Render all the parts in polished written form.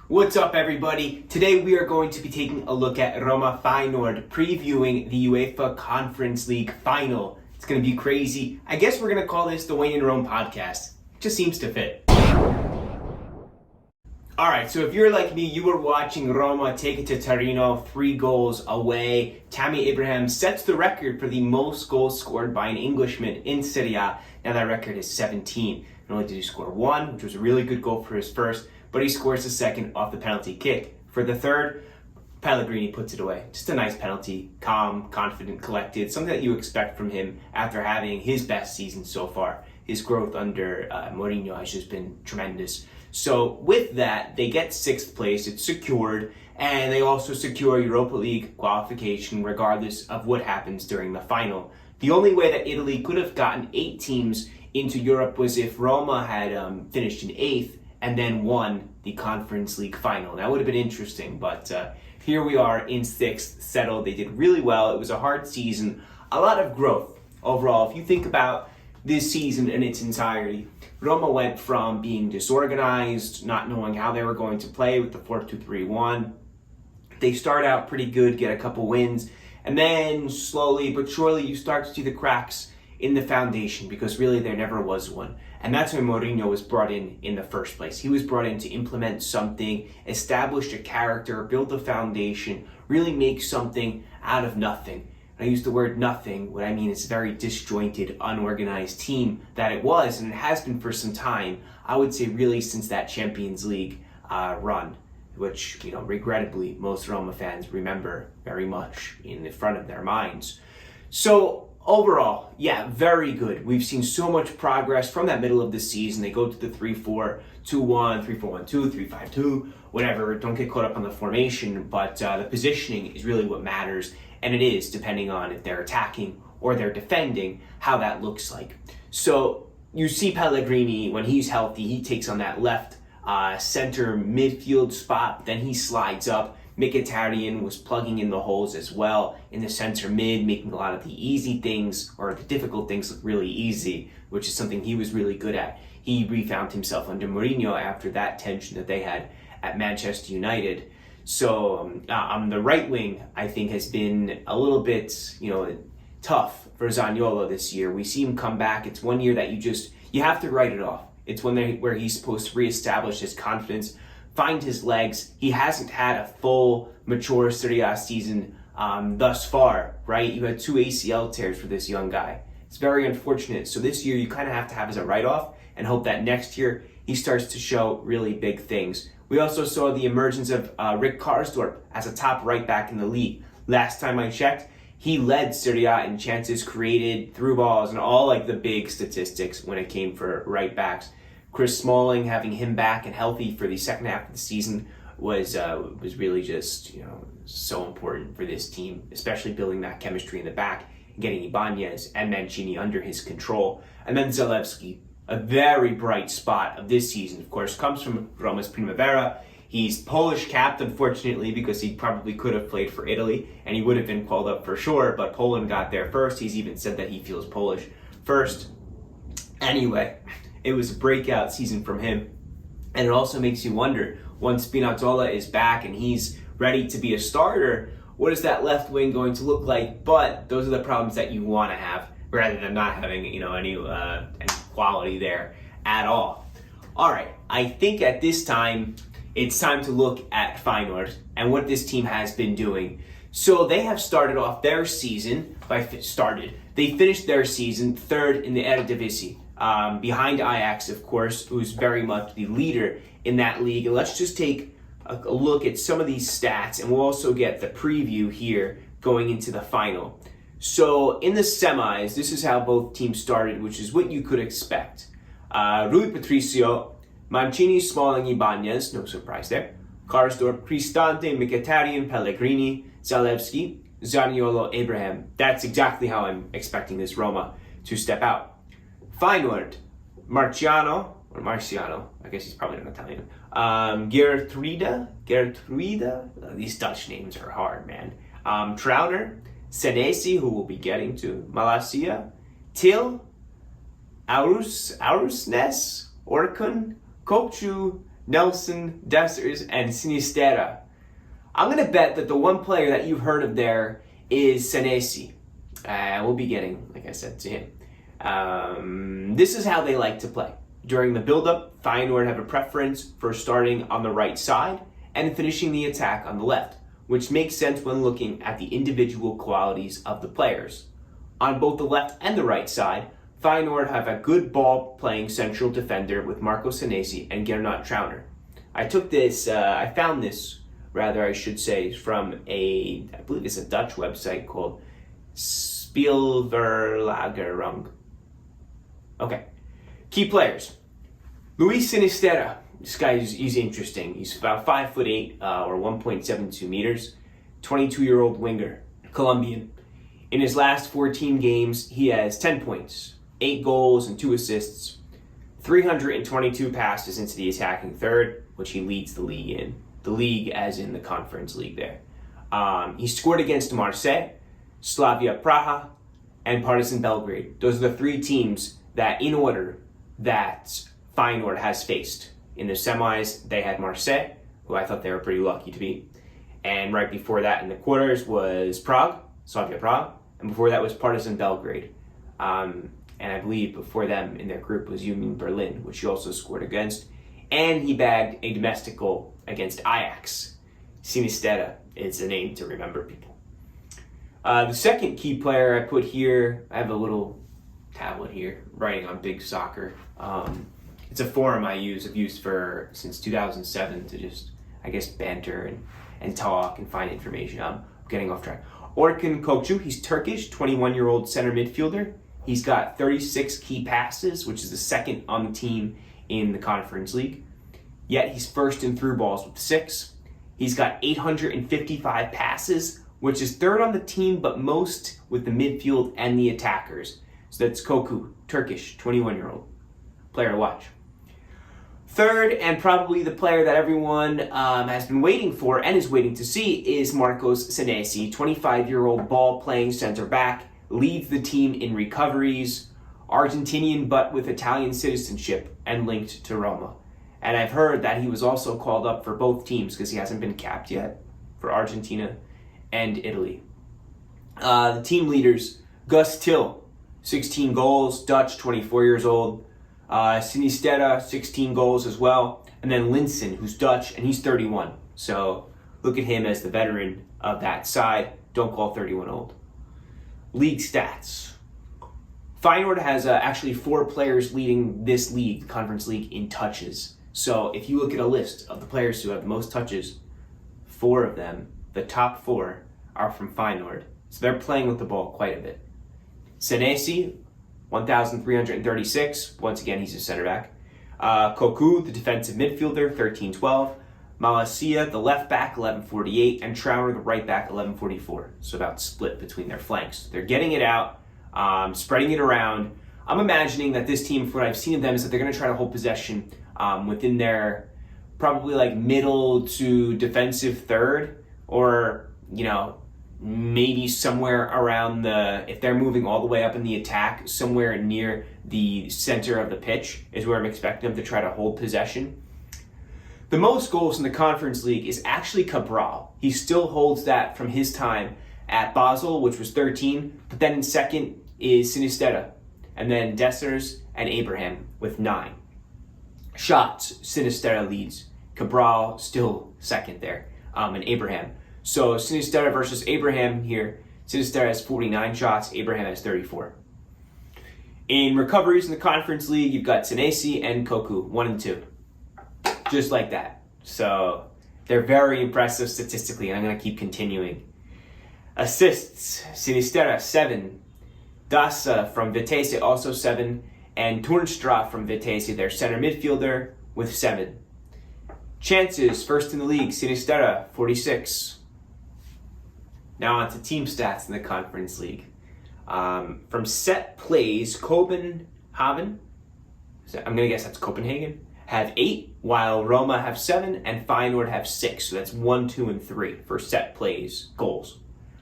What's up, everybody? Today we are going to be taking a look at Roma Feyenoord, previewing the UEFA Conference League final. It's going to be crazy. I guess we're going to call this the Wayne and Rome podcast. It just seems to fit. Alright, so if you're like me, you were watching Roma take it to Torino, 3 goals away. Tammy Abraham sets the record for the most goals scored by an Englishman in Serie A. Now that record is 17. Not only did he score 1, which was a really good goal for his first, but he scores the second off the penalty kick. For the third, Pellegrini puts it away. Just a nice penalty, calm, confident, collected, something that you expect from him after having his best season so far. His growth under Mourinho has just been tremendous. So with that, they get 6th place, it's secured, and they also secure Europa League qualification regardless of what happens during the final. The only way that Italy could have gotten 8 teams into Europe was if Roma had finished in 8th and then won the Conference League final. That would have been interesting, but here we are in 6th, settled. They did really well. It was a hard season, a lot of growth overall. If you think about this season in its entirety, Roma went from being disorganized, not knowing how they were going to play with the 4-2-3-1. They start out pretty good, get a couple wins, and then slowly but surely you start to see the cracks in the foundation, because really there never was one. And that's when Mourinho was brought in the first place. He was brought in to implement something, establish a character, build a foundation, really make something out of nothing. I use the word nothing. What I mean is a very disjointed, unorganized team that it was, and it has been for some time. I would say really since that Champions League run, which, regrettably, most Roma fans remember very much in the front of their minds. So overall, yeah, very good. We've seen so much progress from that middle of the season. They go to the 3-4-2-1, 3-4-1-2, 3-5-2, whatever. Don't get caught up on the formation, but the positioning is really what matters. And it is, depending on if they're attacking or they're defending, how that looks like. So you see Pellegrini, when he's healthy, he takes on that left center midfield spot. Then he slides up. Mkhitaryan was plugging in the holes as well in the center mid, making a lot of the easy things, or the difficult things, look really easy, which is something he was really good at. He refound himself under Mourinho after that tension that they had at Manchester United. So on the right wing, I think has been a little bit, tough for Zaniolo this year. We see him come back. It's one year that you have to write it off. It's where he's supposed to reestablish his confidence, find his legs. He hasn't had a full, mature Serie A season thus far, right? You had 2 ACL tears for this young guy. It's very unfortunate. So this year you kind of have to have as a write-off and hope that next year he starts to show really big things. We also saw the emergence of Rick Karsdorp as a top right back in the league. Last time I checked, he led Serie A in chances created, through balls, and all like the big statistics when it came for right backs. Chris Smalling, having him back and healthy for the second half of the season was really just so important for this team, especially building that chemistry in the back and getting Ibanez and Mancini under his control. And then Zalewski, a very bright spot of this season, of course, comes from Roma's Primavera. He's Polish capped, unfortunately, because he probably could have played for Italy and he would have been called up for sure, but Poland got there first. He's even said that he feels Polish first. Anyway, it was a breakout season from him. And it also makes you wonder, once Spinazzola is back and he's ready to be a starter, what is that left wing going to look like? But those are the problems that you want to have, rather than not having any quality there at all. All right, I think at this time, it's time to look at Feyenoord and what this team has been doing. So they have started off their season They finished their season 3rd in the Eredivisie, behind Ajax, of course, who's very much the leader in that league. And let's just take a look at some of these stats, and we'll also get the preview here going into the final. So in the semis, this is how both teams started, which is what you could expect. Rui Patricio, Mancini, Smalling, Ibanez, no surprise there. Karsdorp, Cristante, Mkhitaryan, Pellegrini, Zalewski, Zaniolo, Abraham. That's exactly how I'm expecting this Roma to step out. Feyenoord, Marciano, I guess he's probably not Italian. Gertruida, these Dutch names are hard, man. Trauner, Senesi, who we'll be getting to, Malacia, Till, Aurusnes, Orkun, Kokchu, Nelson, Dessers, and Sinisterra. I'm going to bet that the one player that you've heard of there is Senesi. We'll be getting, like I said, to him. This is how they like to play. During the build-up, Feyenoord have a preference for starting on the right side and finishing the attack on the left, which makes sense when looking at the individual qualities of the players. On both the left and the right side, Feyenoord have a good ball-playing central defender with Marco Senesi and Gernot Trauner. I found this, I should say, from I believe it's a Dutch website called Spielverlagerung. Okay. Key players. Luis Sinisterra. This guy he's interesting. He's about 5'8", or 1.72 meters. 22-year-old winger, Colombian. In his last 14 games, he has 10 points, 8 goals and 2 assists, 322 passes into the attacking third, which he leads the league in. The league as in the Conference League there. He scored against Marseille, Slavia Praha, and Partizan Belgrade. Those are the 3 teams that, in order, that Feyenoord has faced. In the semis, they had Marseille, who I thought they were pretty lucky to beat. And right before that in the quarters was Prague, Slavia Prague, and before that was Partizan Belgrade. And I believe before them in their group was Union Berlin, which he also scored against. And he bagged a domestic goal against Ajax. Sinisterra is a name to remember, people. The second key player I put here, I have a little tablet here, writing on Big Soccer. It's a forum I've used since 2007 to just, banter and talk and find information. I'm getting off track. Orkun Kokcu, he's Turkish, 21-year-old center midfielder. He's got 36 key passes, which is the second on the team in the Conference League. Yet he's first in through balls with 6. He's got 855 passes, which is third on the team, but most with the midfield and the attackers. So that's Kokcu, Turkish, 21-year-old. Player to watch. Third, and probably the player that everyone has been waiting for and is waiting to see, is Marcos Senesi, 25-year-old ball-playing center-back, leads the team in recoveries, Argentinian but with Italian citizenship and linked to Roma. And I've heard that he was also called up for both teams because he hasn't been capped yet for Argentina and Italy. The team leaders, Gus Till, 16 goals, Dutch, 24 years old. Sinisterra, 16 goals as well. And then Linssen, who's Dutch, and he's 31. So look at him as the veteran of that side. Don't call 31 old. League stats. Feyenoord has actually 4 players leading this league, the Conference League, in touches. So if you look at a list of the players who have the most touches, 4 of them, the top 4, are from Feyenoord. So they're playing with the ball quite a bit. Senesi, 1,336. Once again, he's a center back. Kokcu, the defensive midfielder, 1,312. Malacia, the left back, 1,148. And Trauner, the right back, 1,144. So about split between their flanks. They're getting it out, spreading it around. I'm imagining that this team, from what I've seen of them, is that they're going to try to hold possession within their probably like middle to defensive third, or, maybe somewhere around if they're moving all the way up in the attack, somewhere near the center of the pitch is where I'm expecting them to try to hold possession. The most goals in the Conference League is actually Cabral. He still holds that from his time at Basel, which was 13, but then in second is Sinisterra, and then Dessers and Abraham with 9. Shots, Sinisterra leads. Cabral still second there, and Abraham. So Sinisterra versus Abraham here. Sinisterra has 49 shots, Abraham has 34. In recoveries in the Conference League, you've got Senesi and Kokcu, 1 and 2. Just like that. So they're very impressive statistically, and I'm going to keep continuing. Assists, Sinisterra, 7. Dassa from Vitesse, also 7. And Toornstra from Vitesse, their center midfielder, with 7. Chances, first in the league, Sinisterra, 46. Now on to team stats in the Conference League. From set plays, Copenhagen, I'm going to guess that's Copenhagen, have 8, while Roma have 7, and Feyenoord have 6. So that's 1, 2, and 3 for set plays, goals.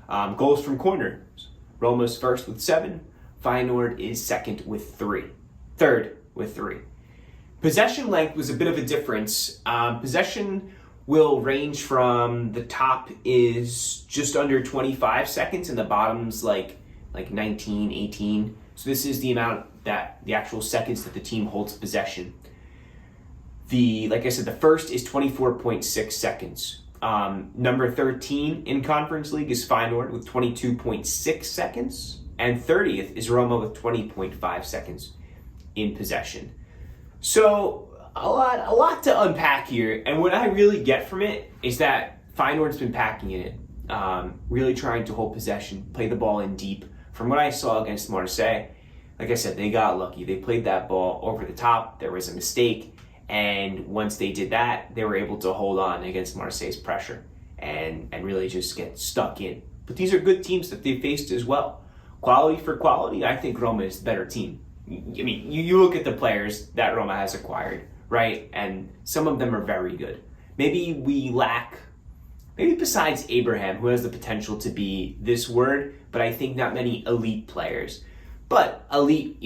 Goals from corners. Roma's first with 7. Feyenoord is third with 3. Possession length was a bit of a difference. Possession will range from the top is just under 25 seconds and the bottom's like 19, 18. So this is the amount that the actual seconds that the team holds possession. Like I said, the first is 24.6 seconds. Number 13 in Conference League is Feyenoord with 22.6 seconds. And 30th is Roma with 20.5 seconds in possession. So a lot to unpack here. And what I really get from it is that Feyenoord's been packing it, really trying to hold possession, play the ball in deep. From what I saw against Marseille, like I said, they got lucky. They played that ball over the top. There was a mistake. And once they did that, they were able to hold on against Marseille's pressure and really just get stuck in. But these are good teams that they faced as well. Quality for quality, I think Roma is the better team. I mean, you look at the players that Roma has acquired, right? And some of them are very good. Maybe we lack, maybe besides Abraham, who has the potential to be this word, but I think not many elite players. But elite,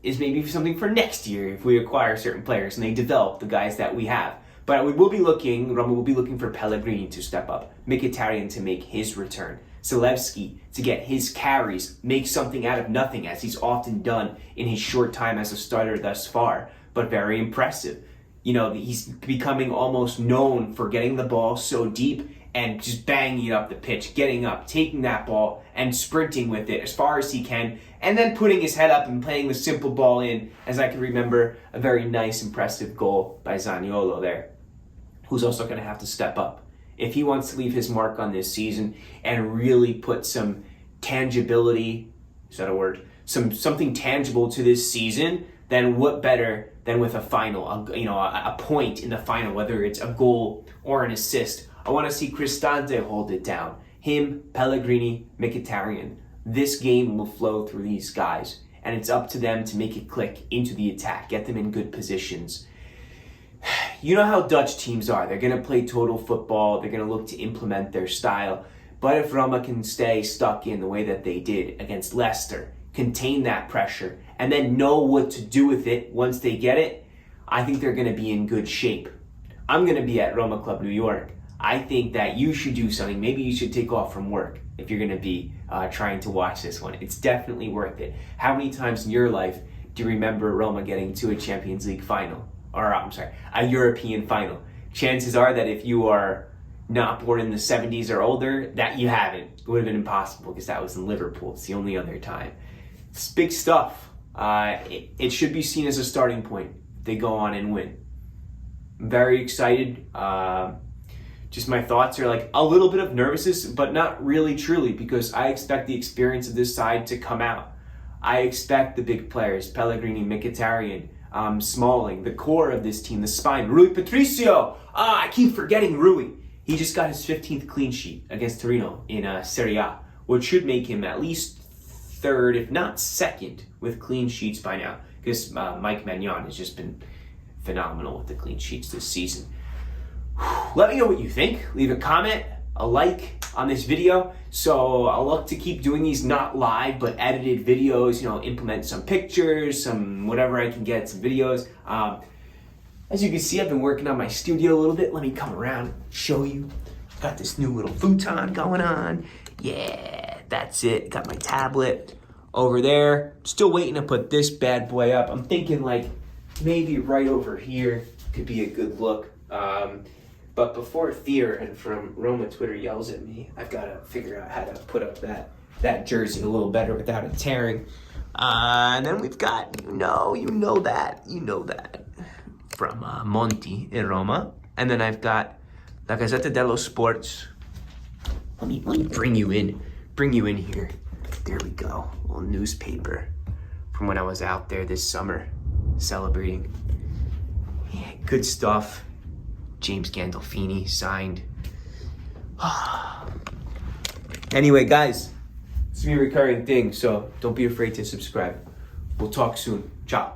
is maybe something for next year if we acquire certain players and they develop the guys that we have. But Roma will be looking for Pellegrini to step up, Mkhitaryan to make his return, Zalewski to get his carries, make something out of nothing, as he's often done in his short time as a starter thus far, but very impressive. He's becoming almost known for getting the ball so deep and just banging it up the pitch, getting up, taking that ball and sprinting with it as far as he can, and then putting his head up and playing the simple ball in, as I can remember a very nice, impressive goal by Zaniolo there, who's also going to have to step up. If he wants to leave his mark on this season and really put some tangibility, is that a word? Something tangible to this season, then what better than with a final, a point in the final, whether it's a goal or an assist. I want to see Cristante hold it down. Him, Pellegrini, Mkhitaryan. This game will flow through these guys, and it's up to them to make it click into the attack, get them in good positions. You know how Dutch teams are. They're going to play total football. They're going to look to implement their style. But if Roma can stay stuck in the way that they did against Leicester, contain that pressure, and then know what to do with it once they get it, I think they're going to be in good shape. I'm going to be at Roma Club New York. I think that you should do something. Maybe you should take off from work if you're going to be trying to watch this one. It's definitely worth it. How many times in your life do you remember Roma getting to a Champions League final? Or, a European final? Chances are that if you are not born in the 70s or older, that you haven't. It would have been impossible because that was in Liverpool. It's the only other time. It's big stuff. It should be seen as a starting point. They go on and win. I'm very excited. Just my thoughts are like a little bit of nervousness, but not really truly, because I expect the experience of this side to come out. I expect the big players, Pellegrini, Mkhitaryan, Smalling, the core of this team, the spine, Rui Patricio. I keep forgetting Rui. He just got his 15th clean sheet against Torino in Serie A, which should make him at least third, if not second, with clean sheets by now, because Mike Maignan has just been phenomenal with the clean sheets this season. Let me know what you think. Leave a comment, a like on this video. So I'll look to keep doing these not live but edited videos, implement some pictures, some whatever I can get, some videos. As you can see, I've been working on my studio a little bit. Let me come around, show you. Got this new little futon going on. Yeah, that's it. Got my tablet over there. Still waiting to put this bad boy up. I'm thinking like maybe right over here could be a good look. But before Fear and from Roma Twitter yells at me, I've got to figure out how to put up that jersey a little better without it tearing. And then we've got, you know that from Monti in Roma. And then I've got La Gazzetta dello Sports. Let me bring you in here. There we go. A little newspaper from when I was out there this summer celebrating. Yeah, good stuff. James Gandolfini signed. Anyway, guys, it's a recurring thing, so don't be afraid to subscribe. We'll talk soon. Ciao.